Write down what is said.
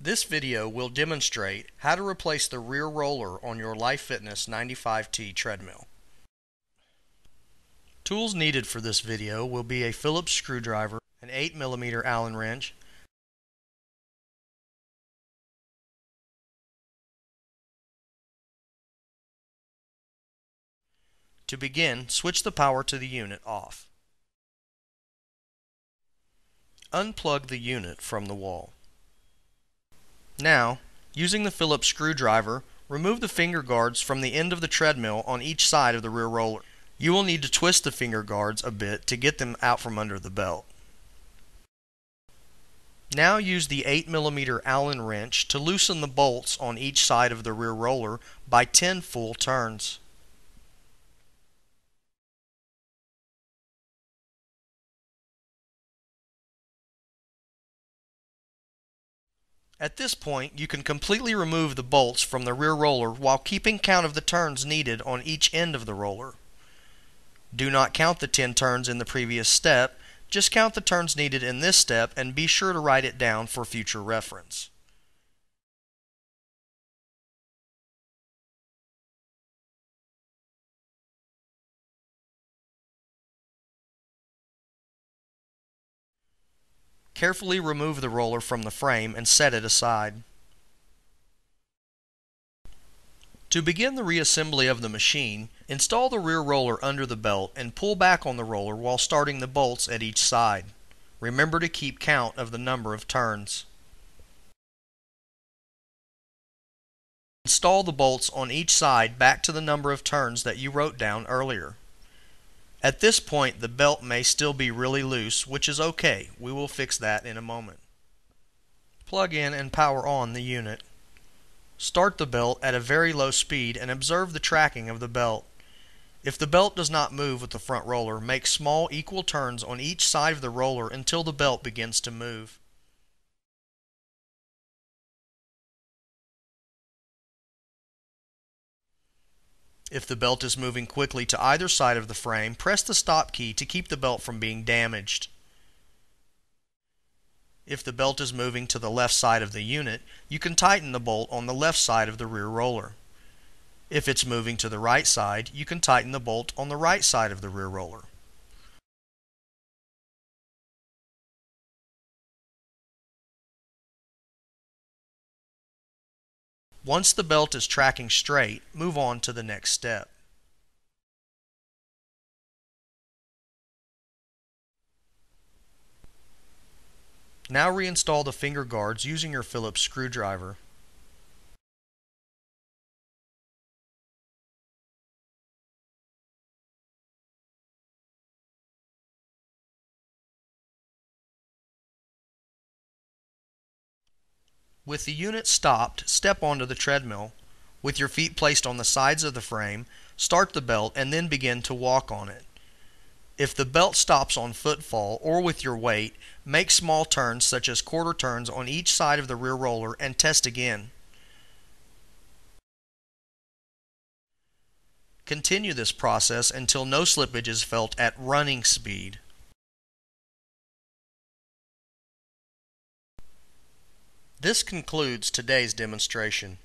This video will demonstrate how to replace the rear roller on your LifeFitness 95T treadmill. Tools needed for this video will be a Phillips screwdriver, an 8mm Allen wrench, To begin, switch the power to the unit off. Unplug the unit from the wall. Now, using the Phillips screwdriver, remove the finger guards from the end of the treadmill on each side of the rear roller. You will need to twist the finger guards a bit to get them out from under the belt. Now use the 8mm Allen wrench to loosen the bolts on each side of the rear roller by 10 full turns. At this point, you can completely remove the bolts from the rear roller while keeping count of the turns needed on each end of the roller. Do not count the 10 turns in the previous step, just count the turns needed in this step and be sure to write it down for future reference. Carefully remove the roller from the frame and set it aside. To begin the reassembly of the machine, install the rear roller under the belt and pull back on the roller while starting the bolts at each side. Remember to keep count of the number of turns. Install the bolts on each side back to the number of turns that you wrote down earlier. At this point, the belt may still be really loose, which is okay. We will fix that in a moment. Plug in and power on the unit. Start the belt at a very low speed and observe the tracking of the belt. If the belt does not move with the front roller, make small equal turns on each side of the roller until the belt begins to move. If the belt is moving quickly to either side of the frame, press the stop key to keep the belt from being damaged. If the belt is moving to the left side of the unit, you can tighten the bolt on the left side of the rear roller. If it's moving to the right side, you can tighten the bolt on the right side of the rear roller. Once the belt is tracking straight, move on to the next step. Now reinstall the finger guards using your Phillips screwdriver. With the unit stopped, step onto the treadmill. With your feet placed on the sides of the frame, start the belt and then begin to walk on it. If the belt stops on footfall or with your weight, make small turns such as quarter turns on each side of the rear roller and test again. Continue this process until no slippage is felt at running speed. This concludes today's demonstration.